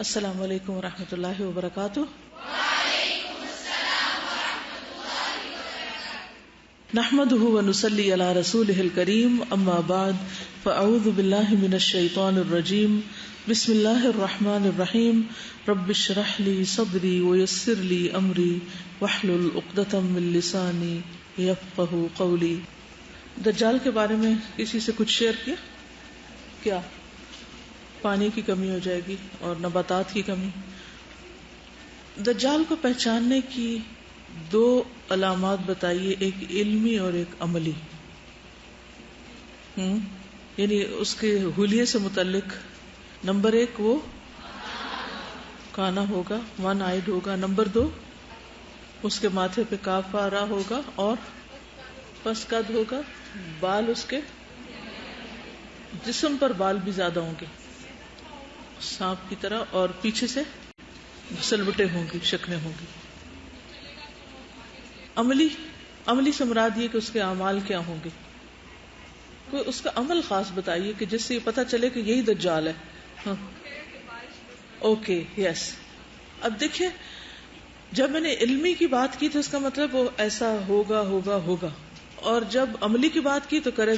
السلام علیکم ورحمۃ اللہ وبرکاتہ۔ نحمده ونصلی علی رسولہ الکریم، اما بعد فاعوذ باللہ من الشیطان الرجیم، بسم اللہ الرحمن الرحیم، رب اشرح لی صدری ویسر لی امری واحلل عقدۃ من لسانی یفقہوا قولی۔ دجال کے بارے میں کسی سے کچھ شیئر کیا؟ پانی کی کمی ہو جائے گی اور نباتات کی کمی۔ دجال کو پہچاننے کی دو علامات بتائیے، ایک علمی اور ایک عملی۔ یعنی اس کے حلیے سے متعلق نمبر 1 وہ کانا ہوگا، ون آئیڈ ہوگا۔ نمبر 2 اس کے ماتھے پہ کاف آ رہا ہوگا اور پس قد ہوگا، بال اس کے جسم پر بال بھی زیادہ ہوں گے سانپ کی طرح، اور پیچھے سے سلوٹیں ہوں گی، شکلیں ہوں گی۔ عملی سے مراد یہ کہ اس کے اعمال کیا ہوں گے، کوئی اس کا عمل خاص بتائیے کہ جس سے یہ پتہ چلے کہ یہی دجال ہے۔ اوکے، یس۔ اب دیکھیں، جب میں نے علمی کی بات کی تو اس کا مطلب وہ ایسا ہوگا، اور جب عملی کی بات کی تو کرے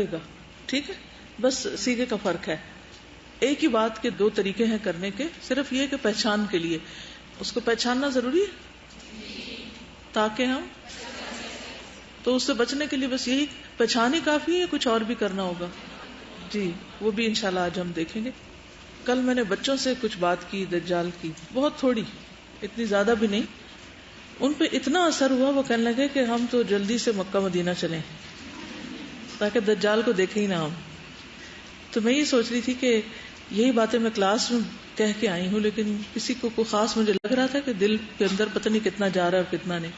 گا۔ ٹھیک ہے، بس سیغے کا فرق ہے۔ ایک ہی بات کے دو طریقے ہیں کرنے کے، صرف یہ کہ پہچان کے لیے اس کو پہچاننا ضروری ہے تاکہ ہم تو اس سے بچنے کے لیے بس یہی پہچان ہی کافی ہے، کچھ اور بھی کرنا ہوگا۔ جی، وہ بھی انشاءاللہ آج ہم دیکھیں گے۔ کل میں نے بچوں سے کچھ بات کی دجال کی، بہت تھوڑی، اتنی زیادہ بھی نہیں۔ ان پہ اتنا اثر ہوا، وہ کہنے لگے کہ ہم تو جلدی سے مکہ مدینہ چلیں تاکہ دجال کو دیکھیں ہی نہ ہم۔ تو میں یہ سوچ رہی تھی کہ یہی باتیں میں کلاس میں کہہ کے آئی ہوں، لیکن کسی کو کوئی خاص مجھے لگ رہا تھا کہ دل کے اندر پتہ نہیں کتنا جا رہا ہے اور کتنا نہیں۔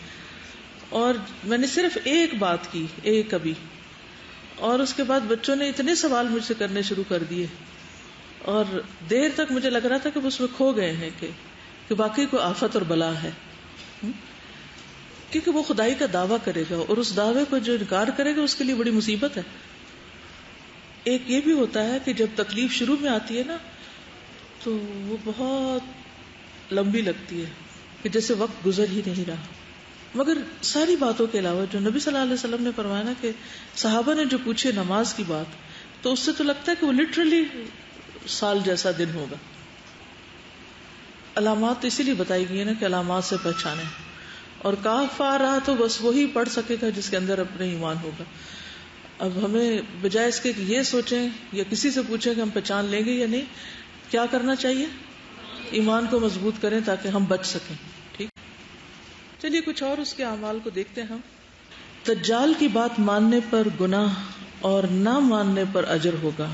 اور میں نے صرف ایک بات کی، ایک ابھی، اور اس کے بعد بچوں نے اتنے سوال مجھ سے کرنے شروع کر دیے، اور دیر تک مجھے لگ رہا تھا کہ وہ اس میں کھو گئے ہیں کہ واقعی کوئی آفت اور بلا ہے، کیونکہ وہ خدائی کا دعویٰ کرے گا، اور اس دعوے کو جو انکار کرے گا اس کے لیے بڑی مصیبت ہے۔ ایک یہ بھی ہوتا ہے کہ جب تکلیف شروع میں آتی ہے نا تو وہ بہت لمبی لگتی ہے کہ جیسے وقت گزر ہی نہیں رہا۔ مگر ساری باتوں کے علاوہ جو نبی صلی اللہ علیہ وسلم نے فرمایا نا کہ صحابہ نے جو پوچھے نماز کی بات، تو اس سے تو لگتا ہے کہ وہ لٹرلی سال جیسا دن ہوگا۔ علامات اسی لیے بتائی گئی ہے نا کہ علامات سے پہچانے، اور کاف آ رہا تو بس وہی پڑھ سکے گا جس کے اندر اپنے ایمان ہوگا۔ اب ہمیں بجائے اس کے کہ یہ سوچیں یا کسی سے پوچھیں کہ ہم پہچان لیں گے یا نہیں، کیا کرنا چاہیے؟ ایمان کو مضبوط کریں تاکہ ہم بچ سکیں۔ ٹھیک، چلیے کچھ اور اس کے اعمال کو دیکھتے ہیں ہم۔ دجال کی بات ماننے پر گناہ اور نہ ماننے پر اجر ہوگا۔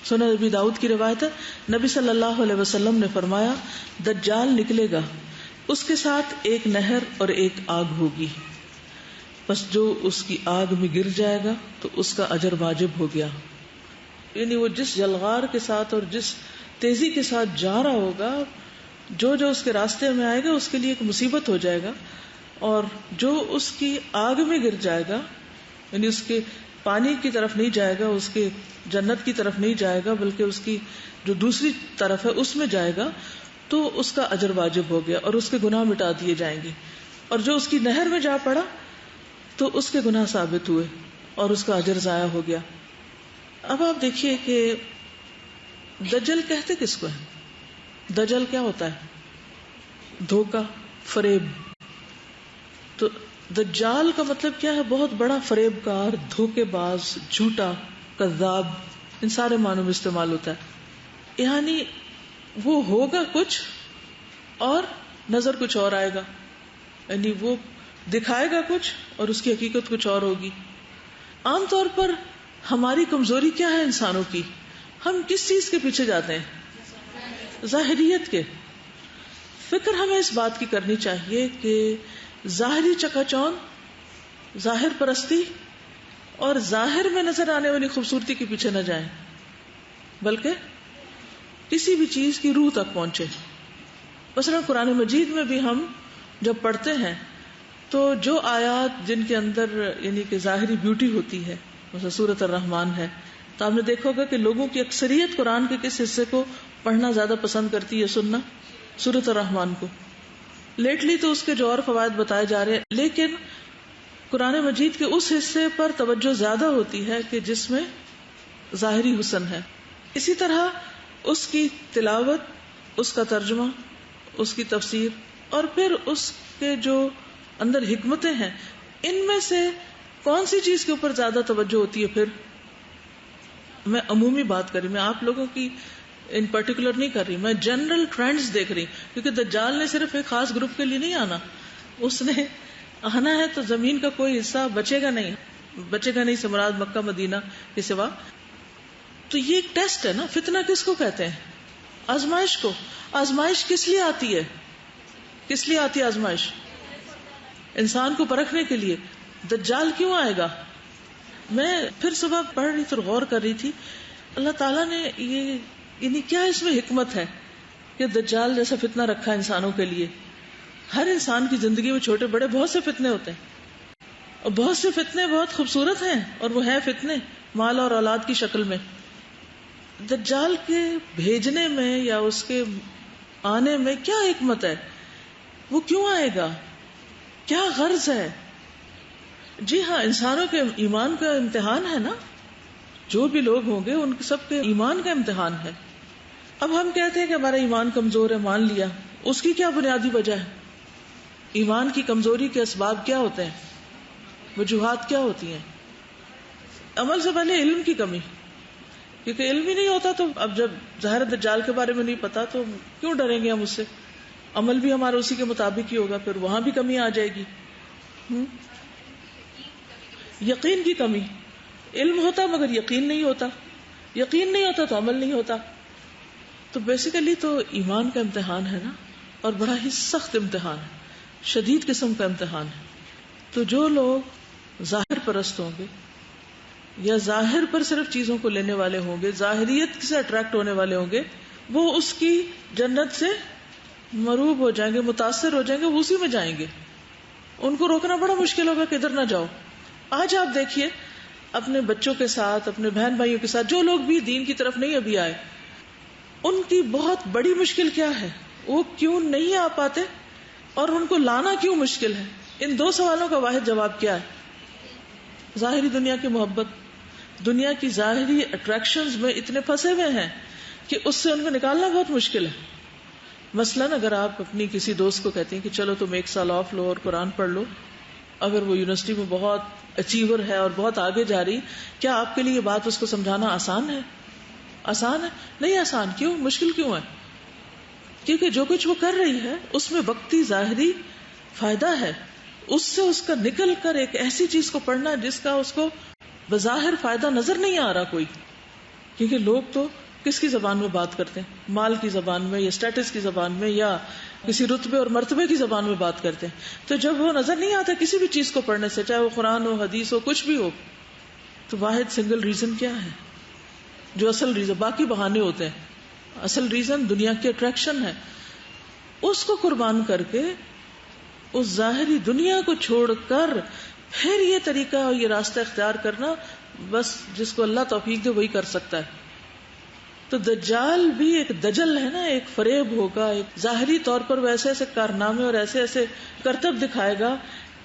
سنن ابی داؤد کی روایت ہے، نبی صلی اللہ علیہ وسلم نے فرمایا، دجال نکلے گا، اس کے ساتھ ایک نہر اور ایک آگ ہوگی، بس جو اس کی آگ میں گر جائے گا تو اس کا اجر واجب ہو گیا۔ یعنی وہ جس جلغار کے ساتھ اور جس تیزی کے ساتھ جا رہا ہوگا، جو اس کے راستے میں آئے گا اس کے لیے ایک مصیبت ہو جائے گا، اور جو اس کی آگ میں گر جائے گا، یعنی اس کے پانی کی طرف نہیں جائے گا، اس کے جنت کی طرف نہیں جائے گا، بلکہ اس کی جو دوسری طرف ہے اس میں جائے گا، تو اس کا اجر واجب ہو گیا اور اس کے گناہ مٹا دیے جائیں گے۔ اور جو اس کی نہر میں جا پڑا تو اس کے گناہ ثابت ہوئے اور اس کا اجر ضائع ہو گیا۔ اب آپ دیکھیے کہ دجل کہتے کس کو ہے؟ دجل کیا ہوتا ہے؟ دھوکہ، فریب۔ تو دجال کا مطلب کیا ہے؟ بہت بڑا فریب کار، دھوکے باز، جھوٹا، کذاب، ان سارے معنوں میں استعمال ہوتا ہے۔ یعنی وہ ہوگا کچھ اور نظر کچھ اور آئے گا، یعنی وہ دکھائے گا کچھ اور اس کی حقیقت کچھ اور ہوگی۔ عام طور پر ہماری کمزوری کیا ہے انسانوں کی؟ ہم کس چیز کے پیچھے جاتے ہیں؟ ظاہریت کے۔ فکر ہمیں اس بات کی کرنی چاہیے کہ ظاہری چکا چوند، ظاہر پرستی اور ظاہر میں نظر آنے والی خوبصورتی کے پیچھے نہ جائیں، بلکہ کسی بھی چیز کی روح تک پہنچے۔ مثلا قرآن مجید میں بھی ہم جب پڑھتے ہیں تو جو آیات جن کے اندر یعنی کہ ظاہری بیوٹی ہوتی ہے، مثلا سورۃ الرحمن ہے، تو آپ نے دیکھا ہوگا کہ لوگوں کی اکثریت قرآن کے کس حصے کو پڑھنا زیادہ پسند کرتی ہے سننا سورۃ الرحمن کو. لیٹلی تو اس کے جو اور فوائد بتائے جا رہے ہیں، لیکن قرآن مجید کے اس حصے پر توجہ زیادہ ہوتی ہے کہ جس میں ظاہری حسن ہے. اسی طرح اس کی تلاوت، اس کا ترجمہ، اس کی تفسیر، اور پھر اس کے جو اندر حکمتیں ہیں، ان میں سے کون سی چیز کے اوپر زیادہ توجہ ہوتی ہے؟ پھر میں عمومی بات کر رہی، میں آپ لوگوں کی ان پرٹیکولر نہیں کر رہی، میں جنرل ٹرینڈز دیکھ رہی، کیونکہ دجال نے صرف ایک خاص گروپ کے لیے نہیں آنا، اس نے آنا ہے تو زمین کا کوئی حصہ بچے گا نہیں سے مراد مکہ مدینہ کے سوا. تو یہ ایک ٹیسٹ ہے نا. فتنہ کس کو کہتے ہیں؟ آزمائش کو. آزمائش کس لیے آتی ہے؟ کس لیے آتی ہے آزمائش؟ انسان کو پرکھنے کے لیے. دجال کیوں آئے گا؟ میں پھر صبح پڑھ رہی تھی اور غور کر رہی تھی، اللہ تعالیٰ نے یہ یعنی کیا اس میں حکمت ہے کہ دجال جیسا فتنہ رکھا انسانوں کے لیے. ہر انسان کی زندگی میں چھوٹے بڑے بہت سے فتنے ہوتے ہیں، اور بہت سے فتنے بہت خوبصورت ہیں، اور وہ ہیں فتنے مال اور اولاد کی شکل میں. دجال کے بھیجنے میں یا اس کے آنے میں کیا حکمت ہے؟ وہ کیوں آئے گا؟ کیا غرض ہے؟ جی ہاں، انسانوں کے ایمان کا امتحان ہے نا. جو بھی لوگ ہوں گے ان سب کے ایمان کا امتحان ہے. اب ہم کہتے ہیں کہ ہمارا ایمان کمزور ہے، مان لیا. اس کی کیا بنیادی وجہ ہے؟ ایمان کی کمزوری کے اسباب کیا ہوتے ہیں؟ وجوہات کیا ہوتی ہیں؟ عمل سے پہلے علم کی کمی، کیونکہ علم ہی نہیں ہوتا تو اب جب ظاہر دجال کے بارے میں نہیں پتا تو کیوں ڈریں گے ہم اس سے؟ عمل بھی ہمارا اسی کے مطابق ہی ہوگا، پھر وہاں بھی کمی آ جائے گی. یقین کی کمی. علم ہوتا مگر یقین نہیں ہوتا، یقین نہیں ہوتا تو عمل نہیں ہوتا. تو بیسیکلی تو ایمان کا امتحان ہے نا، اور بڑا ہی سخت امتحان ہے، شدید قسم کا امتحان ہے. تو جو لوگ ظاہر پرست ہوں گے یا ظاہر پر صرف چیزوں کو لینے والے ہوں گے، ظاہریت سے اٹریکٹ ہونے والے ہوں گے، وہ اس کی جنت سے مروب ہو جائیں گے، متاثر ہو جائیں گے، وہ اسی میں جائیں گے. ان کو روکنا بڑا مشکل ہوگا کہ ادھر نہ جاؤ. آج آپ دیکھیے اپنے بچوں کے ساتھ، اپنے بہن بھائیوں کے ساتھ، جو لوگ بھی دین کی طرف نہیں ابھی آئے، ان کی بہت بڑی مشکل کیا ہے؟ وہ کیوں نہیں آ پاتے اور ان کو لانا کیوں مشکل ہے؟ ان دو سوالوں کا واحد جواب کیا ہے؟ ظاہری دنیا کی محبت. دنیا کی ظاہری اٹریکشنز میں اتنے پھنسے ہوئے ہیں کہ اس سے ان کو نکالنا بہت مشکل ہے. مثلاً اگر آپ اپنی کسی دوست کو کہتے ہیں کہ چلو تم 1 سال آف لو اور قرآن پڑھ لو، اگر وہ یونیورسٹی میں بہت اچیور ہے اور بہت آگے جا رہی، کیا آپ کے لیے یہ بات اس کو سمجھانا آسان ہے؟ آسان ہے؟ نہیں آسان. کیوں؟ مشکل کیوں ہے؟ کیونکہ جو کچھ وہ کر رہی ہے اس میں وقتی ظاہری فائدہ ہے. اس سے اس کا نکل کر ایک ایسی چیز کو پڑھنا جس کا اس کو بظاہر فائدہ نظر نہیں آ رہا کوئی. کیونکہ لوگ تو کس کی زبان میں بات کرتے ہیں؟ مال کی زبان میں، یا اسٹیٹس کی زبان میں، یا کسی رتبے اور مرتبے کی زبان میں بات کرتے ہیں. تو جب وہ نظر نہیں آتا کسی بھی چیز کو پڑھنے سے، چاہے وہ قرآن ہو، حدیث ہو، کچھ بھی ہو، تو واحد سنگل ریزن کیا ہے؟ جو اصل ریزن، باقی بہانے ہوتے ہیں، اصل ریزن دنیا کی اٹریکشن ہے. اس کو قربان کر کے اس ظاہری دنیا کو چھوڑ کر پھر یہ طریقہ اور یہ راستہ اختیار کرنا، بس جس کو اللہ توفیق دے وہی کر سکتا ہے. تو دجال بھی ایک دجل ہے نا، ایک فریب ہوگا، ایک ظاہری طور پر ویسے ایسے کارنامے اور ایسے ایسے کرتب دکھائے گا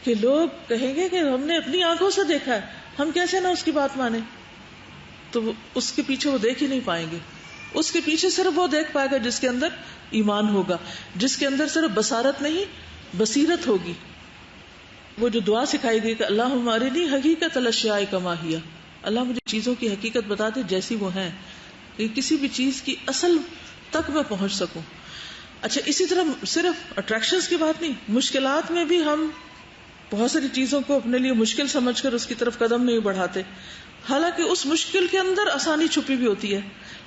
کہ لوگ کہیں گے کہ ہم نے اپنی آنکھوں سے دیکھا ہے، ہم کیسے نہ اس کی بات مانیں. تو اس کے پیچھے وہ دیکھ ہی نہیں پائیں گے. اس کے پیچھے صرف وہ دیکھ پائے گا جس کے اندر ایمان ہوگا، جس کے اندر صرف بصارت نہیں بصیرت ہوگی. وہ جو دعا سکھائی گئی کہ اللہم ارنی حقیقت الاشیاء کما ہی، اللہ مجھے چیزوں کی حقیقت بتا دے جیسی وہ ہیں، کہ کسی بھی چیز کی اصل تک میں پہنچ سکوں. اچھا، اسی طرح صرف اٹریکشنز کی بات نہیں، مشکلات میں بھی ہم بہت ساری چیزوں کو اپنے لیے مشکل سمجھ کر اس کی طرف قدم نہیں بڑھاتے، حالانکہ اس مشکل کے اندر آسانی چھپی بھی ہوتی ہے،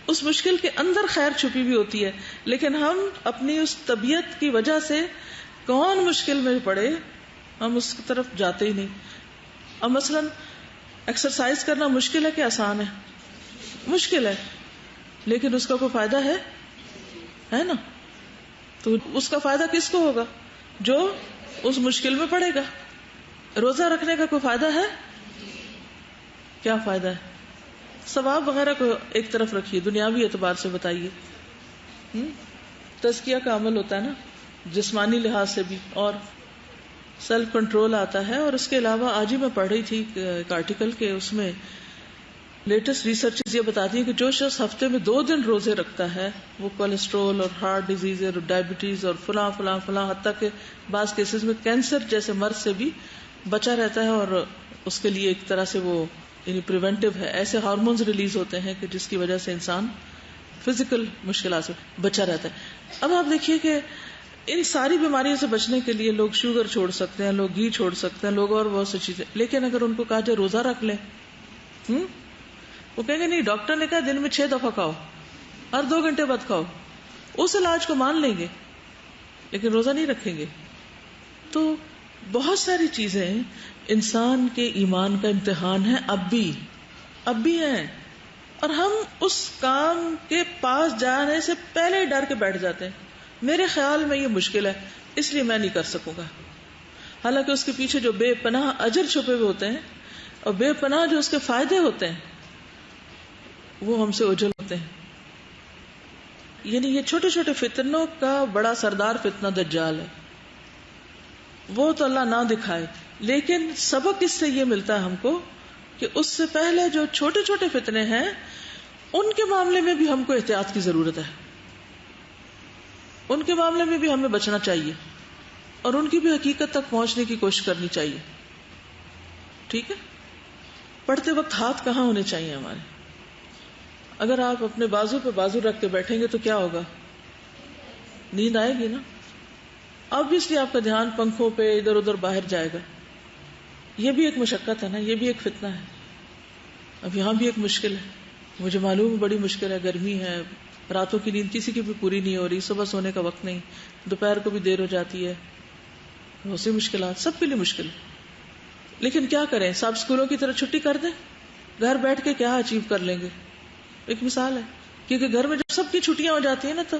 اس مشکل کے اندر خیر چھپی بھی ہوتی ہے. لیکن ہم اپنی اس طبیعت کی وجہ سے کون مشکل میں پڑے ہم اس کی طرف جاتے ہی نہیں. اب مثلاً ایکسرسائز کرنا مشکل ہے کہ آسان ہے؟ مشکل ہے، لیکن اس کا کوئی فائدہ ہے نا؟ تو اس کا فائدہ کس کو ہوگا؟ جو اس مشکل میں پڑے گا. روزہ رکھنے کا کوئی فائدہ ہے؟ کیا فائدہ ہے؟ ثواب وغیرہ کو ایک طرف رکھیے، دنیاوی اعتبار سے بتائیے تزکیہ کا عمل ہوتا ہے نا جسمانی لحاظ سے بھی، اور سیلف کنٹرول آتا ہے. اور اس کے علاوہ آج ہی میں پڑھ رہی تھی ایک آرٹیکل کے اس میں لیٹسٹ ریسرچ یہ بتاتی ہیں کہ جو شخص ہفتے میں 2 دن روزے رکھتا ہے وہ کولیسٹرول اور ہارٹ ڈیزیز اور ڈائبٹیز اور فلاں فلاں فلاں حتیٰ کہ بعض کیسز میں کینسر جیسے مرض سے بھی بچا رہتا ہے، اور اس کے لیے ایک طرح سے وہ یعنی پریونٹو ہے. ایسے ہارمونز ریلیز ہوتے ہیں کہ جس کی وجہ سے انسان فزیکل مشکلات سے بچا رہتا ہے. اب آپ دیکھیے کہ ان ساری بیماریوں سے بچنے کے لیے لوگ شوگر چھوڑ سکتے ہیں، لوگ گھی چھوڑ سکتے ہیں، لوگ اور بہت سی چیزیں، لیکن اگر ان کو کہا جائے روزہ رکھ لیں، وہ کہیں گے نہیں، ڈاکٹر نے کہا دن میں 6 دفعہ کھاؤ، ہر 2 گھنٹے بعد کھاؤ. اس علاج کو مان لیں گے لیکن روزہ نہیں رکھیں گے. تو بہت ساری چیزیں انسان کے ایمان کا امتحان ہے، اب بھی ہیں، اور ہم اس کام کے پاس جانے سے پہلے ہی ڈر کے بیٹھ جاتے ہیں. میرے خیال میں یہ مشکل ہے اس لیے میں نہیں کر سکوں گا، حالانکہ اس کے پیچھے جو بے پناہ اجر چھپے ہوئے ہوتے ہیں اور بے پناہ جو اس کے فائدے ہوتے ہیں وہ ہم سے اوجھل ہوتے ہیں. یعنی یہ چھوٹے چھوٹے فتنوں کا بڑا سردار فتنہ دجال ہے، وہ تو اللہ نہ دکھائے، لیکن سبق اس سے یہ ملتا ہے ہم کو کہ اس سے پہلے جو چھوٹے چھوٹے فتنے ہیں ان کے معاملے میں بھی ہم کو احتیاط کی ضرورت ہے، ان کے معاملے میں بھی ہمیں بچنا چاہیے اور ان کی بھی حقیقت تک پہنچنے کی کوشش کرنی چاہیے. ٹھیک ہے؟ پڑھتے وقت ہاتھ کہاں ہونے چاہیے ہمارے؟ اگر آپ اپنے بازو پہ بازو رکھ کے بیٹھیں گے تو کیا ہوگا؟ نیند آئے گی نا. obviously آپ کا دھیان پنکھوں پہ ادھر ادھر باہر جائے گا. یہ بھی ایک مشقت ہے نا، یہ بھی ایک فتنہ ہے. اب یہاں بھی ایک مشکل ہے، مجھے معلوم ہے بڑی مشکل ہے، گرمی ہے، راتوں کی نیند کسی کی بھی پوری نہیں ہو رہی، صبح سونے کا وقت نہیں، دوپہر کو بھی دیر ہو جاتی ہے، بہت سی مشکلات سب کے لیے مشکل ہے. لیکن کیا کریں؟ سب اسکولوں کی طرح چھٹی کر دیں؟ گھر بیٹھ کے کیا اچیو کر لیں گے؟ ایک مثال ہے، کیونکہ گھر میں جب سب کی چھٹیاں ہو جاتی ہیں نا تو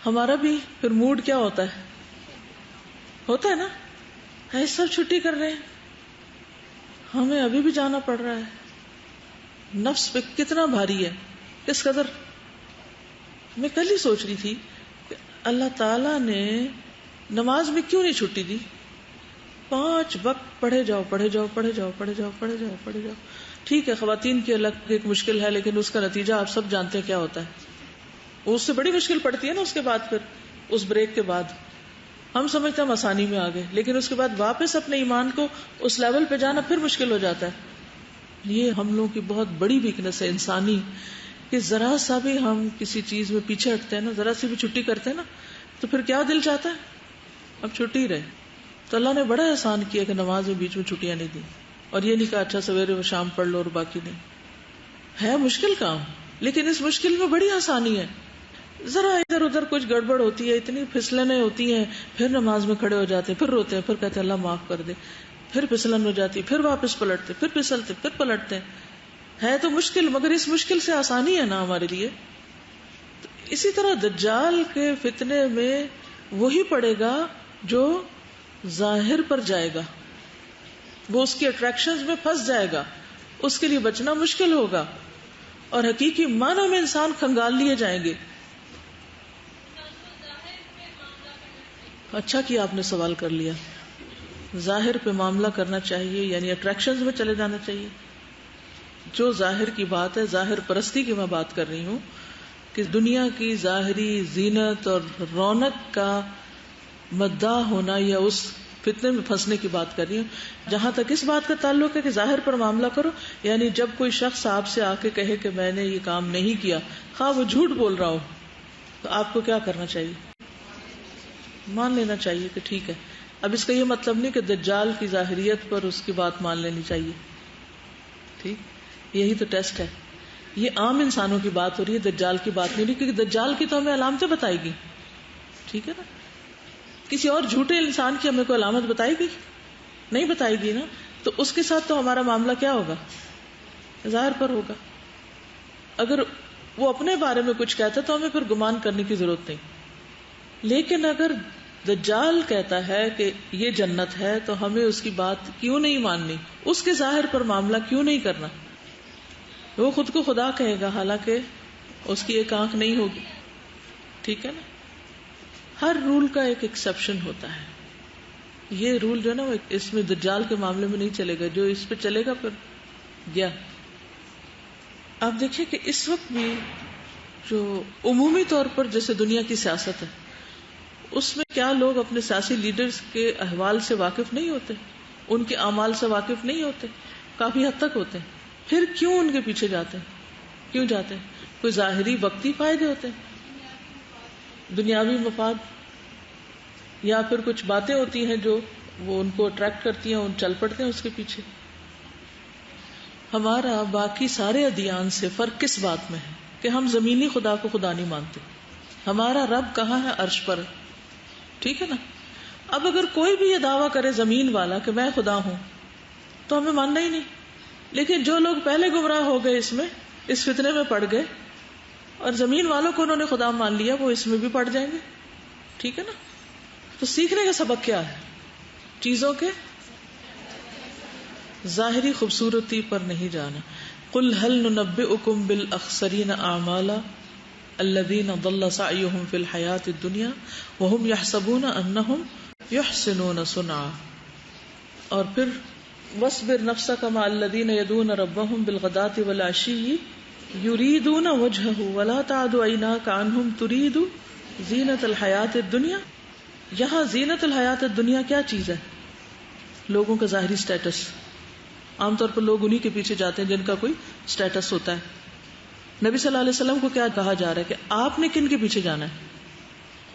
ہمارا بھی پھر موڈ کیا ہوتا ہے نا، ہے سب چھٹی کر رہے ہیں، ہمیں ابھی بھی جانا پڑ رہا ہے. نفس پہ کتنا بھاری ہے، کس قدر. میں کل ہی سوچ رہی تھی کہ اللہ تعالی نے نماز میں کیوں نہیں چھٹی دی؟ 5 وقت پڑھے جاؤ پڑھے جاؤ پڑھے جاؤ پڑھے جاؤ پڑھے جاؤ پڑھے جاؤ. ٹھیک ہے خواتین کی الگ ایک مشکل ہے، لیکن اس کا نتیجہ آپ سب جانتے ہیں کیا ہوتا ہے. اس سے بڑی مشکل پڑتی ہے نا اس کے بعد، پھر اس بریک کے بعد ہم سمجھتے ہیں ہم آسانی میں آ گئے، لیکن اس کے بعد واپس اپنے ایمان کو اس لیول پہ جانا پھر مشکل ہو جاتا ہے. یہ ہم لوگوں کی بہت بڑی ویکنس ہے انسانی، کہ ذرا سا بھی ہم کسی چیز میں پیچھے ہٹتے ہیں نا، ذرا سی بھی چھٹی کرتے ہیں نا تو پھر کیا دل چاہتا ہے اب چھٹی رہے. تو اللہ نے بڑا احسان کیا کہ نماز میں بیچ میں چھٹیاں نہیں دی، اور یہ نہیں کہا اچھا سویرے و شام پڑھ لو اور باقی نہیں. ہے مشکل کام، لیکن اس مشکل میں بڑی آسانی ہے. ذرا ادھر ادھر کچھ گڑبڑ ہوتی ہے، اتنی پھسلنیں ہوتی ہیں، پھر نماز میں کھڑے ہو جاتے ہیں، پھر روتے ہیں، پھر کہتے ہیں اللہ معاف کر دے، پھر پھسلن ہو جاتی، پھر واپس پلٹتے، پھر پھسلتے، پھر پلٹتے. ہے تو مشکل، مگر اس مشکل سے آسانی ہے نا ہمارے لیے. تو اسی طرح دجال کے فتنے میں وہی پڑے گا جو ظاہر پر جائے گا، وہ اس کی اٹریکشنز میں پھنس جائے گا، اس کے لیے بچنا مشکل ہوگا، اور حقیقی معنوں میں انسان کھنگال لیے جائیں گے. اچھا کیا آپ نے سوال کر لیا. ظاہر پہ معاملہ کرنا چاہیے یعنی اٹریکشنز میں چلے جانا چاہیے. جو ظاہر کی بات ہے، ظاہر پرستی کی میں بات کر رہی ہوں کہ دنیا کی ظاہری زینت اور رونق کا مداح ہونا یا اس فتنے میں پھنسنے کی بات کر رہی ہوں. جہاں تک اس بات کا تعلق ہے کہ ظاہر پر معاملہ کرو، یعنی جب کوئی شخص آپ سے آ کے کہے کہ میں نے یہ کام نہیں کیا، خواہ وہ جھوٹ بول رہا ہو، تو آپ کو کیا کرنا چاہیے؟ مان لینا چاہیے کہ ٹھیک ہے. اب اس کا یہ مطلب نہیں کہ دجال کی ظاہریت پر اس کی بات مان لینی چاہیے. ٹھیک، یہی تو ٹیسٹ ہے. یہ عام انسانوں کی بات ہو رہی ہے، دجال کی بات نہیں ہو رہی، کیونکہ دجال کی تو ہمیں علامتیں بتائے گی. ٹھیک ہے نا، کسی اور جھوٹے انسان کی ہمیں کوئی علامت بتائے گی؟ نہیں بتائے گی نا. تو اس کے ساتھ تو ہمارا معاملہ کیا ہوگا؟ ظاہر پر ہوگا. اگر وہ اپنے بارے میں کچھ کہتا ہے تو ہمیں پھر گمان کرنے کی ضرورت نہیں. لیکن اگر دجال کہتا ہے کہ یہ جنت ہے تو ہمیں اس کی بات کیوں نہیں ماننی؟ اس کے ظاہر پر معاملہ کیوں نہیں کرنا؟ وہ خود کو خدا کہے گا، حالانکہ اس کی ایک آنکھ نہیں ہوگی. ٹھیک ہے نا. ہر رول کا ایک ایکسیپشن ہوتا ہے. یہ رول جو ہے نا وہ اس میں دجال کے معاملے میں نہیں چلے گا. جو اس پہ چلے گا پھر گیا. آپ دیکھیں کہ اس وقت بھی جو عمومی طور پر جیسے دنیا کی سیاست ہے اس میں کیا لوگ اپنے سیاسی لیڈرز کے احوال سے واقف نہیں ہوتے, ان کے اعمال سے واقف نہیں ہوتے؟ کافی حد تک ہوتے ہیں. پھر کیوں ان کے پیچھے جاتے ہیں؟ کیوں جاتے ہیں؟ کوئی ظاہری وقتی فائدے ہوتے ہیں, دنیاوی مفاد, یا پھر کچھ باتیں ہوتی ہیں جو وہ ان کو اٹریکٹ کرتی ہیں, ان چل پڑتے ہیں اس کے پیچھے. ہمارا باقی سارے ادیان سے فرق کس بات میں ہے کہ ہم زمینی خدا کو خدا نہیں مانتے. ہمارا رب کہاں ہے؟ عرش پر. ٹھیک ہے نا. اب اگر کوئی بھی یہ دعویٰ کرے زمین والا کہ میں خدا ہوں تو ہمیں ماننا ہی نہیں. لیکن جو لوگ پہلے گمراہ ہو گئے, اس میں اس فتنے میں پڑ گئے, اور زمین والوں کو انہوں نے خدا مان لیا, وہ اس میں بھی پڑ جائیں گے. ٹھیک ہے نا. تو سیکھنے کا سبق کیا ہے؟ چیزوں کے ظاہری خوبصورتی پر نہیں جانا. قل هل ننبئکم بالاخسرین اعمالا الذین ضل سعیہم فی الحیاۃ الدنیا وهم یحسبون انہم یحسنون صنعا. اور پھر واصبر نفسک مع الذین یدعون ربهم بالغداة والعشی یریدون وجہہ ولا تعد عیناک عنہم ترید زینۃ الحیاۃ الدنیا. یہاں زینت الحیات الدنیا کیا چیز ہے؟ لوگوں کا ظاہری سٹیٹس. عام طور پر لوگ انہی کے پیچھے جاتے ہیں جن کا کوئی سٹیٹس ہوتا ہے. نبی صلی اللہ علیہ وسلم کو کیا کہا جا رہا ہے کہ آپ نے کن کے پیچھے جانا ہے؟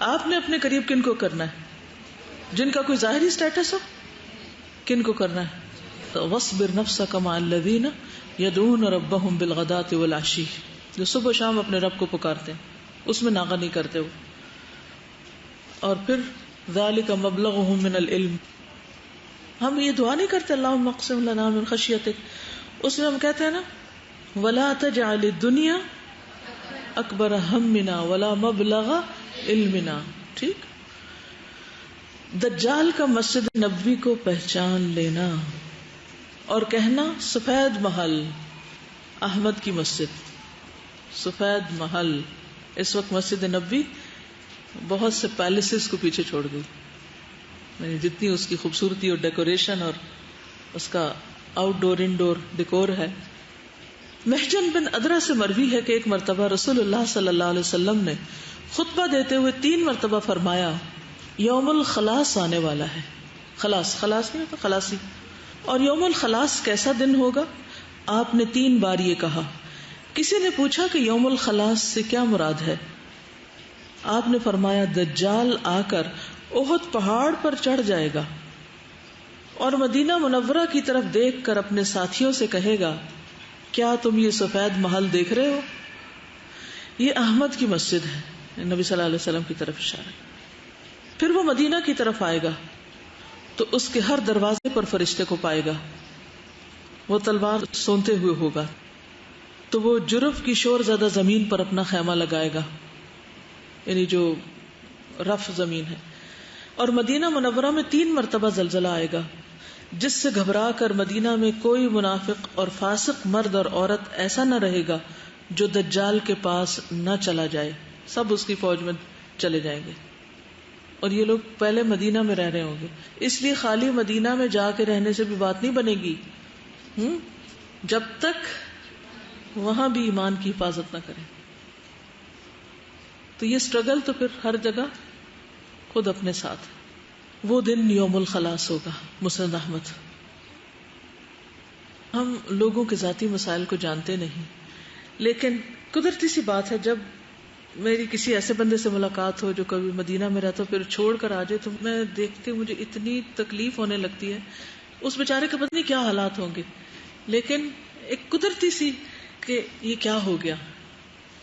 آپ نے اپنے قریب کن کو کرنا ہے؟ جن کا کوئی ظاہری سٹیٹس ہو. کن کو کرنا ہے؟ تو وَاصْبِرْ نَفْسَكَ مَعَ الَّذِينَ يَدْعُونَ رَبَّهُمْ بِالْغَدَاةِ وَالْعَشِيِّ. جو صبح و شام اپنے رب کو پکارتے ہیں, اس میں ناغہ نہیں کرتے وہ. اور پھر ذَلِكَ مَبْلَغُهُم مِّنَ الْعِلْمِ. ہم یہ دعا نہیں کرتے اللہم اقسم لنا من خشیتک, اس میں ہم کہتے ہیں نا وَلَا تَجْعَلِ الدُّنْيَا أَكْبَرَ هَمِّنَا وَلَا مَبْلَغَ عِلْمِنَا. ٹھیک. دجال کا مسجد نبوی کو پہچان لینا اور کہنا سفید محل, احمد کی مسجد, سفید محل. اس وقت مسجد نبوی بہت سے پیلسز کو پیچھے چھوڑ گئی, یعنی جتنی اس کی خوبصورتی اور ڈیکوریشن اور اس کا آؤٹ ڈور انڈور ڈیکور ہے. محجن بن ادرا سے مروی ہے کہ ایک مرتبہ رسول اللہ صلی اللہ علیہ وسلم نے خطبہ دیتے ہوئے 3 مرتبہ فرمایا یوم الخلاص آنے والا ہے. خلاص نہیں ہوتا, خلاصی. اور یوم الخلاص کیسا دن ہوگا؟ آپ نے 3 بار یہ کہا. کسی نے پوچھا کہ یوم الخلاص سے کیا مراد ہے؟ آپ نے فرمایا دجال آ کر احد پہاڑ پر چڑھ جائے گا اور مدینہ منورہ کی طرف دیکھ کر اپنے ساتھیوں سے کہے گا کیا تم یہ سفید محل دیکھ رہے ہو؟ یہ احمد کی مسجد ہے. نبی صلی اللہ علیہ وسلم کی طرف اشارہ. پھر وہ مدینہ کی طرف آئے گا تو اس کے ہر دروازے پر فرشتے کو پائے گا. وہ تلوار سونتے ہوئے ہوگا تو وہ جرف کی شور زدہ زمین پر اپنا خیمہ لگائے گا, یعنی جو رف زمین ہے. اور مدینہ منورہ میں 3 مرتبہ زلزلہ آئے گا جس سے گھبرا کر مدینہ میں کوئی منافق اور فاسق مرد اور عورت ایسا نہ رہے گا جو دجال کے پاس نہ چلا جائے. سب اس کی فوج میں چلے جائیں گے. اور یہ لوگ پہلے مدینہ میں رہ رہے ہوں گے, اس لیے خالی مدینہ میں جا کے رہنے سے بھی بات نہیں بنے گی جب تک وہاں بھی ایمان کی حفاظت نہ کریں. تو یہ سٹرگل تو پھر ہر جگہ خود اپنے ساتھ. وہ دن یوم الخلاص ہوگا. مسند احمد. ہم لوگوں کے ذاتی مسائل کو جانتے نہیں, لیکن قدرتی سی بات ہے جب میری کسی ایسے بندے سے ملاقات ہو جو کبھی مدینہ میں رہتا پھر چھوڑ کر آ جائے تو میں دیکھتی مجھے اتنی تکلیف ہونے لگتی ہے. اس بیچارے کے پتہ نہیں کیا حالات ہوں گے, لیکن ایک قدرتی سی کہ یہ کیا ہو گیا,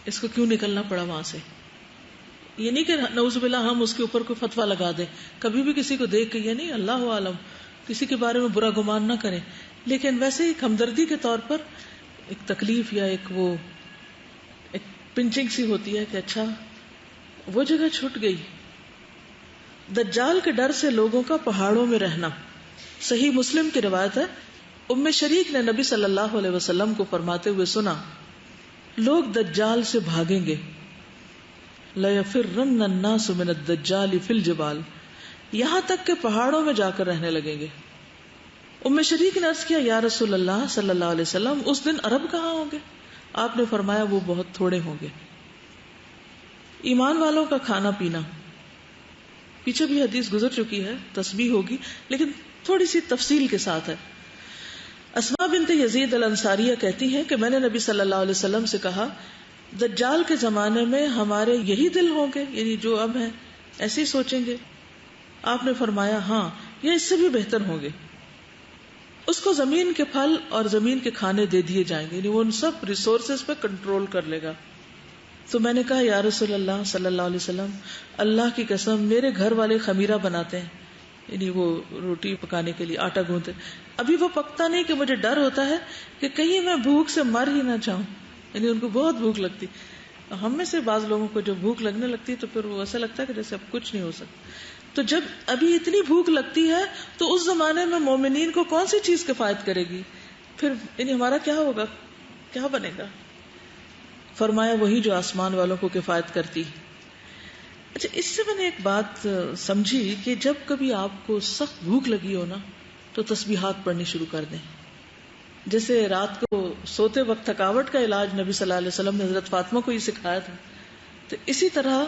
اس کو کیوں نکلنا پڑا وہاں سے. یہ نہیں کہ نعوذ باللہ ہم اس کے اوپر کوئی فتویٰ لگا دیں, کبھی بھی کسی کو دیکھ کے یہ نہیں, اللہ عالم, کسی کے بارے میں برا گمان نہ کریں, لیکن ویسے ہی ہمدردی کے طور پر ایک تکلیف یا ایک پنچنگ سی ہوتی ہے کہ اچھا وہ جگہ چھوٹ گئی. دجال کے ڈر سے لوگوں کا پہاڑوں میں رہنا. صحیح مسلم کی روایت ہے, ام شریک نے نبی صلی اللہ علیہ وسلم کو فرماتے ہوئے سنا لوگ دجال سے بھاگیں گے لَيَفِرَّنَّ النَّاسُ مِنَ الدَّجَّالِ فِي الْجِبَالِ، یہاں تک کہ پہاڑوں میں جا کر رہنے لگیں گے. ام شریک نے عرض کیا یا رسول اللہ صلی اللہ علیہ وسلم اس دن عرب کہاں ہوں گے؟ آپ نے فرمایا وہ بہت تھوڑے ہوں گے. ایمان والوں کا کھانا پینا، پیچھے بھی حدیث گزر چکی ہے، تسبیح ہوگی لیکن تھوڑی سی تفصیل کے ساتھ ہے. اسماء بنت یزید الانصاریہ کہتی ہیں کہ میں نے نبی صلی اللہ علیہ وسلم سے کہا دجال کے زمانے میں ہمارے یہی دل ہوں گے، یعنی جو اب ہیں ایسے ہی سوچیں گے؟ آپ نے فرمایا ہاں، یہ اس سے بھی بہتر ہوں گے. اس کو زمین کے پھل اور زمین کے کھانے دے دیے جائیں گے، یعنی وہ ان سب ریسورسز پہ کنٹرول کر لے گا. تو میں نے کہا یا رسول اللہ صلی اللہ علیہ وسلم اللہ کی قسم میرے گھر والے خمیرہ بناتے ہیں، یعنی وہ روٹی پکانے کے لیے آٹا گوندتے، ابھی وہ پکتا نہیں کہ مجھے ڈر ہوتا ہے کہ کہیں میں بھوک سے مر ہی نہ جاؤں. یعنی ان کو بہت بھوک لگتی. ہم میں سے بعض لوگوں کو جب بھوک لگنے لگتی تو پھر وہ ایسا لگتا ہے کہ جیسے اب کچھ نہیں ہو سکتا. تو جب ابھی اتنی بھوک لگتی ہے تو اس زمانے میں مومنین کو کون سی چیز کفایت کرے گی؟ پھر یعنی ہمارا کیا ہوگا، کیا بنے گا؟ فرمایا وہی جو آسمان والوں کو کفایت کرتی. اچھا، اس سے میں نے ایک بات سمجھی کہ جب کبھی آپ کو سخت بھوک لگی ہو نا تو تسبیحات پڑھنی شروع کر دیں. جیسے رات کو سوتے وقت تھکاوٹ کا علاج نبی صلی اللہ علیہ وسلم نے حضرت فاطمہ کو یہ سکھایا تھا، تو اسی طرح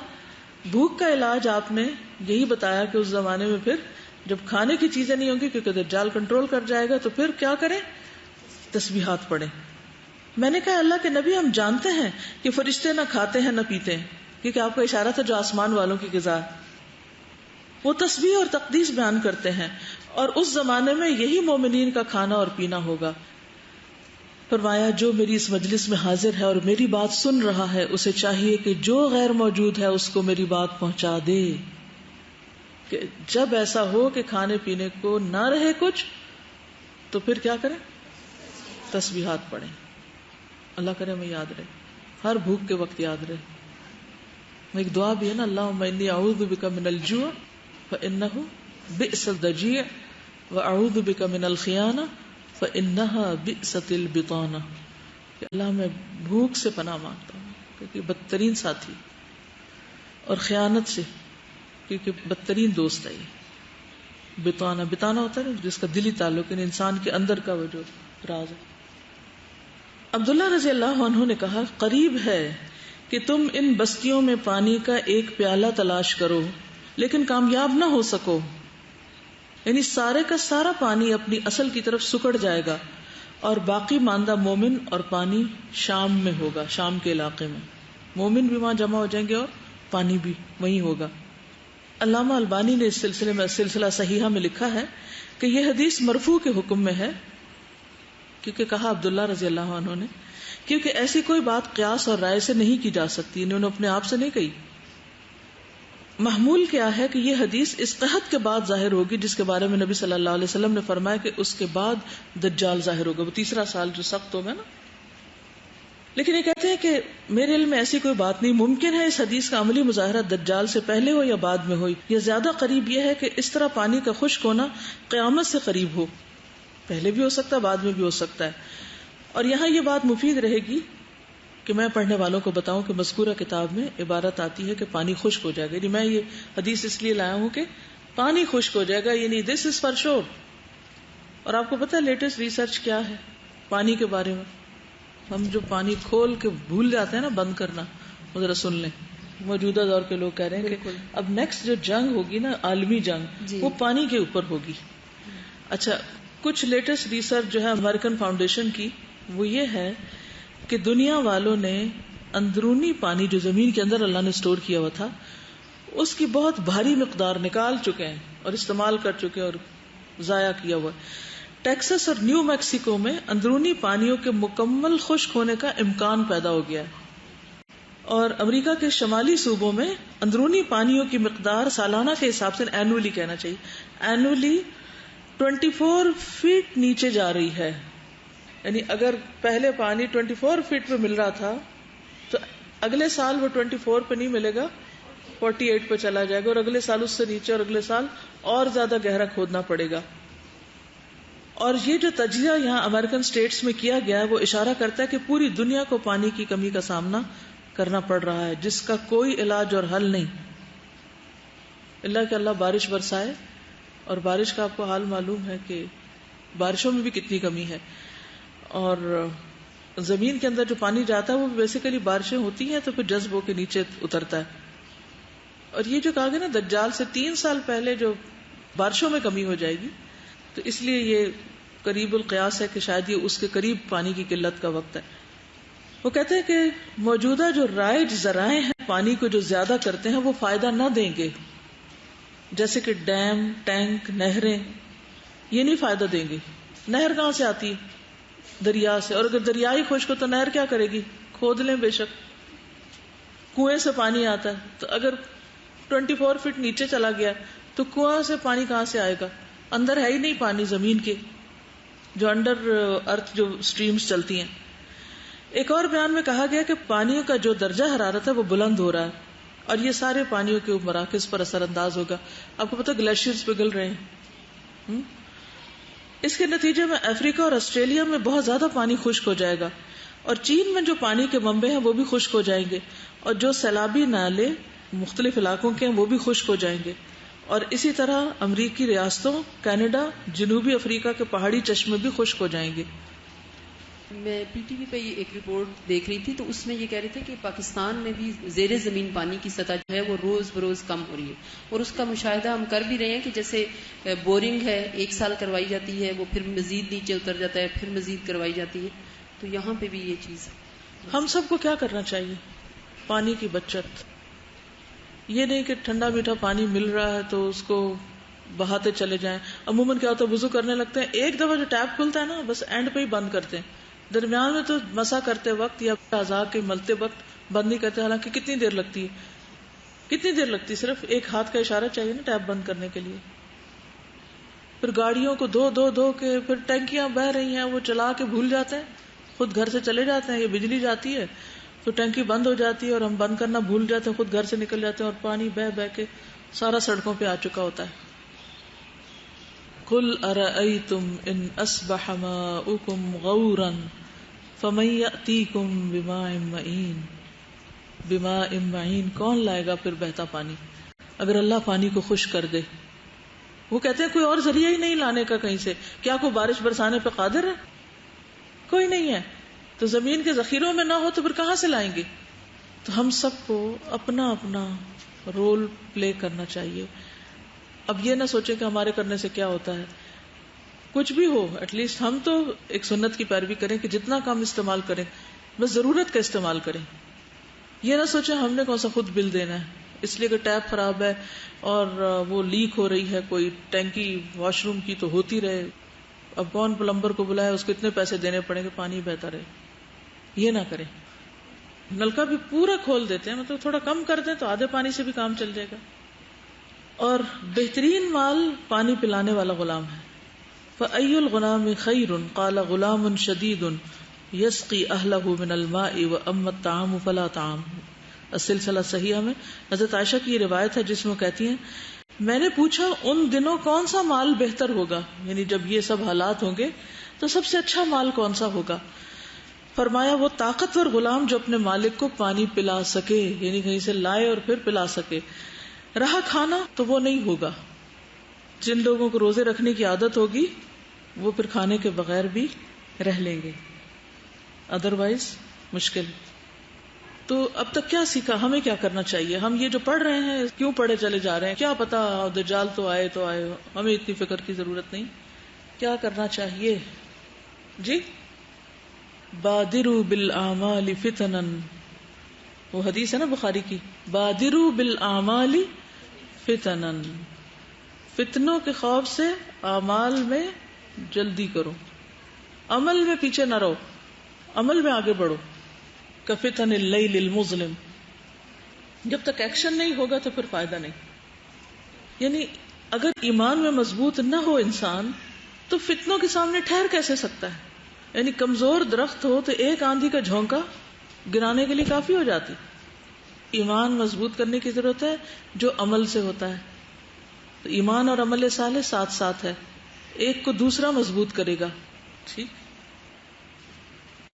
بھوک کا علاج آپ نے یہی بتایا کہ اس زمانے میں پھر جب کھانے کی چیزیں نہیں ہوں گی کیونکہ دجال کنٹرول کر جائے گا، تو پھر کیا کریں؟ تسبیحات پڑھیں. میں نے کہا اللہ کے نبی ہم جانتے ہیں کہ فرشتے نہ کھاتے ہیں نہ پیتے ہیں، کیونکہ آپ کا اشارہ تھا جو آسمان والوں کی غذا ہے. وہ تسبیح اور تقدیس بیان کرتے ہیں اور اس زمانے میں یہی مومنین کا کھانا اور پینا ہوگا. فرمایا جو میری اس مجلس میں حاضر ہے اور میری بات سن رہا ہے اسے چاہیے کہ جو غیر موجود ہے اس کو میری بات پہنچا دے. کہ جب ایسا ہو کہ کھانے پینے کو نہ رہے کچھ تو پھر کیا کریں؟ تسبیحات پڑھیں. اللہ کرے ہمیں یاد رہے، ہر بھوک کے وقت یاد رہے. ایک دعا بھی ہے نا، اللہم انی اعوذ بک من الجوع فانہ بئس الضجیع واعوذ بک من الخیانہ فانها بئست البطانہ. کہ اللہ میں بھوک سے پناہ مانگتا ہوں کیونکہ بدترین ساتھی، اور خیانت سے کیونکہ بدترین دوست ہے. یہ بطانہ، بطانہ ہوتا ہے جس کا دلی تعلق ہے انسان کے اندر کا وہ جو راز ہے. عبداللہ رضی اللہ عنہ نے کہا قریب ہے کہ تم ان بستیوں میں پانی کا ایک پیالہ تلاش کرو لیکن کامیاب نہ ہو سکو، یعنی سارے کا سارا پانی اپنی اصل کی طرف سکڑ جائے گا اور باقی ماندہ مومن اور پانی شام میں ہوگا، شام کے علاقے میں مومن بھی وہاں جمع ہو جائیں گے اور پانی بھی وہیں ہوگا. علامہ البانی نے اس سلسلے میں سلسلہ صحیحہ میں لکھا ہے کہ یہ حدیث مرفوع کے حکم میں ہے، کیونکہ کہا عبداللہ رضی اللہ عنہ نے کیونکہ ایسی کوئی بات قیاس اور رائے سے نہیں کی جا سکتی، انہوں نے اپنے آپ سے نہیں کہی. محمول کیا ہے کہ یہ حدیث اس قحط کے بعد ظاہر ہوگی جس کے بارے میں نبی صلی اللہ علیہ وسلم نے فرمایا کہ اس کے بعد دجال ظاہر ہوگا، وہ تیسرا سال جو سخت ہوگا نا. لیکن یہ کہتے ہیں کہ میرے علم میں ایسی کوئی بات نہیں. ممکن ہے اس حدیث کا عملی مظاہرہ دجال سے پہلے ہو یا بعد میں ہو، یا زیادہ قریب یہ ہے کہ اس طرح پانی کا خشک ہونا قیامت سے قریب ہو، پہلے بھی ہو سکتا ہے بعد میں بھی ہو سکتا ہے. اور یہاں یہ بات مفید رہے گی کہ میں پڑھنے والوں کو بتاؤں کہ مذکورہ کتاب میں عبارت آتی ہے کہ پانی خشک ہو جائے گا، یعنی میں یہ حدیث اس لیے لایا ہوں کہ پانی خشک ہو جائے گا، یعنی دس از فار شور. اور آپ کو پتا ہے لیٹسٹ ریسرچ کیا ہے پانی کے بارے میں؟ ہم جو پانی کھول کے بھول جاتے ہیں نا بند کرنا، وہ ذرا سن لیں. موجودہ دور کے لوگ کہہ رہے ہیں کہ اب نیکسٹ جو جنگ ہوگی نا، عالمی جنگ، وہ پانی کے اوپر ہوگی. اچھا، کچھ لیٹسٹ ریسرچ جو ہے امریکن فاؤنڈیشن کی، وہ یہ ہے کہ دنیا والوں نے اندرونی پانی جو زمین کے اندر اللہ نے سٹور کیا ہوا تھا اس کی بہت بھاری مقدار نکال چکے ہیں اور استعمال کر چکے اور ضائع کیا ہوا. ٹیکسس اور نیو میکسیکو میں اندرونی پانیوں کے مکمل خشک ہونے کا امکان پیدا ہو گیا ہے، اور امریکہ کے شمالی صوبوں میں اندرونی پانیوں کی مقدار سالانہ کے حساب سے اینولی کہنا چاہیے، اینولی 24 فٹ نیچے جا رہی ہے. یعنی اگر پہلے پانی 24 فٹ پہ مل رہا تھا تو اگلے سال وہ 24 پہ نہیں ملے گا، 48 پہ چلا جائے گا، اور اگلے سال اس سے نیچے، اور اگلے سال اور زیادہ گہرا کھودنا پڑے گا. اور یہ جو تجزیہ یہاں امریکن اسٹیٹس میں کیا گیا ہے وہ اشارہ کرتا ہے کہ پوری دنیا کو پانی کی کمی کا سامنا کرنا پڑ رہا ہے جس کا کوئی علاج اور حل نہیں، اللہ کہ اللہ بارش برسائے. اور بارش کا آپ کو حال معلوم ہے کہ بارشوں میں بھی کتنی کمی ہے، اور زمین کے اندر جو پانی جاتا ہے وہ بیسیکلی بارشیں ہوتی ہیں تو پھر جذب ہو کے نیچے اترتا ہے. اور یہ جو کہا گیا نا دجال سے 3 سال پہلے جو بارشوں میں کمی ہو جائے گی، تو اس لیے یہ قریب القیاس ہے کہ شاید یہ اس کے قریب پانی کی قلت کا وقت ہے. وہ کہتے ہیں کہ موجودہ جو رائج ذرائع ہیں پانی کو جو زیادہ کرتے ہیں وہ فائدہ نہ دیں گے، جیسے کہ ڈیم، ٹینک، نہریں، یہ نہیں فائدہ دیں گے. نہر کہاں سے آتی ہے؟ دریا سے. اور اگر دریا ہی خشک ہو تو نہر کیا کرے گی؟ کھود لیں بے شک. کنویں سے پانی آتا ہے تو اگر 24 فٹ نیچے چلا گیا تو کنواں سے پانی کہاں سے آئے گا؟ اندر ہے ہی نہیں پانی زمین کے، جو انڈر ارتھ جو سٹریمز چلتی ہیں. ایک اور بیان میں کہا گیا کہ پانیوں کا جو درجہ حرارت ہے وہ بلند ہو رہا ہے اور یہ سارے پانیوں کے مراکز پر اثر انداز ہوگا. آپ کو پتہ گلیشیئرز پگھل رہے ہیں. اس کے نتیجے میں افریقہ اور آسٹریلیا میں بہت زیادہ پانی خشک ہو جائے گا، اور چین میں جو پانی کے منبع ہیں وہ بھی خشک ہو جائیں گے، اور جو سیلابی نالے مختلف علاقوں کے ہیں وہ بھی خشک ہو جائیں گے. اور اسی طرح امریکی ریاستوں، کینیڈا، جنوبی افریقہ کے پہاڑی چشمے بھی خشک ہو جائیں گے. میں پی ٹی وی پہ ایک رپورٹ دیکھ رہی تھی تو اس میں یہ کہہ رہے تھے کہ پاکستان میں بھی زیر زمین پانی کی سطح جو ہے وہ روز بروز کم ہو رہی ہے، اور اس کا مشاہدہ ہم کر بھی رہے ہیں کہ جیسے بورنگ ہے 1 سال کروائی جاتی ہے، وہ پھر مزید نیچے اتر جاتا ہے، پھر مزید کروائی جاتی ہے. تو یہاں پہ بھی یہ چیز ہم سب کو کیا کرنا چاہیے؟ پانی کی بچت. یہ نہیں کہ ٹھنڈا میٹھا پانی مل رہا ہے تو اس کو بہاتے چلے جائیں. عموماً کیا ہوتا ہے وضو کرنے لگتے ہیں، ایک دفعہ جو ٹیپ کھلتا ہے نا بس اینڈ پہ ہی بند کرتے ہیں، درمیان میں تو مسا کرتے وقت یا اعضاء کے ملتے وقت بند نہیں کرتے. حالانکہ کتنی دیر لگتی ہے؟ صرف ایک ہاتھ کا اشارہ چاہیے نا ٹیپ بند کرنے کے لیے. پھر گاڑیوں کو دھو کے پھر ٹینکیاں بہ رہی ہیں وہ چلا کے بھول جاتے ہیں، خود گھر سے چلے جاتے ہیں، یہ بجلی جاتی ہے تو ٹینکی بند ہو جاتی ہے اور ہم بند کرنا بھول جاتے ہیں، خود گھر سے نکل جاتے ہیں اور پانی بہ کے سارا سڑکوں پہ آ چکا ہوتا ہے. قل ارأيتم ان اصبح ماؤكم غورا فمن يأتيكم بماء معين. کون لائے گا پھر بہتا پانی اگر اللہ پانی کو خشک کر دے؟ وہ کہتے ہیں کوئی اور ذریعہ ہی نہیں لانے کا کہیں سے. کیا کوئی بارش برسانے پہ قادر ہے؟ کوئی نہیں ہے. تو زمین کے ذخیروں میں نہ ہو تو پھر کہاں سے لائیں گے؟ تو ہم سب کو اپنا اپنا رول پلے کرنا چاہیے. اب یہ نہ سوچیں کہ ہمارے کرنے سے کیا ہوتا ہے. کچھ بھی ہو ایٹ لیسٹ ہم تو ایک سنت کی پیروی کریں کہ جتنا کم استعمال کریں بس ضرورت کا استعمال کریں. یہ نہ سوچیں ہم نے کون سا خود بل دینا ہے اس لیے کہ ٹیپ خراب ہے اور وہ لیک ہو رہی ہے کوئی ٹینکی واش روم کی تو ہوتی رہے. اب کون پلمبر کو بلائے، اس کو اتنے پیسے دینے پڑیں کہ پانی بہتا رہے. یہ نہ کریں. نلکا بھی پورا کھول دیتے ہیں، مطلب تھوڑا کم کر دیں تو آدھے پانی سے بھی کام چل جائے گا. اور بہترین مال پانی پلانے والا غلام ہے. فَأَيُّ الْغُلَامِ خَيْرٌ قَالَ غُلَامٌ شَدِيدٌ يَسْقِي أَهْلَهُ مِنَ الْمَاءِ وَأَمَّا الطَّعَامُ فَلَا طَعَامُ. السلسلہ صحیحہ میں حضرت عائشہ کی یہ روایت ہے جس میں کہتی ہیں میں نے پوچھا ان دنوں کون سا مال بہتر ہوگا، یعنی جب یہ سب حالات ہوں گے تو سب سے اچھا مال کون سا ہوگا؟ فرمایا وہ طاقتور غلام جو اپنے مالک کو پانی پلا سکے، یعنی کہیں سے لائے اور پھر پلا سکے. رہا کھانا تو وہ نہیں ہوگا. جن لوگوں کو روزے رکھنے کی عادت ہوگی وہ پھر کھانے کے بغیر بھی رہ لیں گے، ادروائز مشکل. تو اب تک کیا سیکھا؟ ہمیں کیا کرنا چاہیے؟ ہم یہ جو پڑھ رہے ہیں کیوں پڑھے چلے جا رہے ہیں؟ کیا پتا دجال تو آئے، ہمیں اتنی فکر کی ضرورت نہیں. کیا کرنا چاہیے؟ جی بادروا بالاعمال فتنا، وہ حدیث ہے نا بخاری کی، بادروا بالاعمال فتنا، فتنوں کے خوف سے اعمال میں جلدی کرو، عمل میں پیچھے نہ رہو، عمل میں آگے بڑھو. کفتن اللیل المظلم، جب تک ایکشن نہیں ہوگا تو پھر فائدہ نہیں. یعنی اگر ایمان میں مضبوط نہ ہو انسان تو فتنوں کے سامنے ٹھہر کیسے سکتا ہے؟ یعنی کمزور درخت ہو تو ایک آندھی کا جھونکا گرانے کے لیے کافی ہو جاتی. ایمان مضبوط کرنے کی ضرورت ہے جو عمل سے ہوتا ہے. تو ایمان اور عمل صالح ساتھ ساتھ ہے، ایک کو دوسرا مضبوط کرے گا. ٹھیک.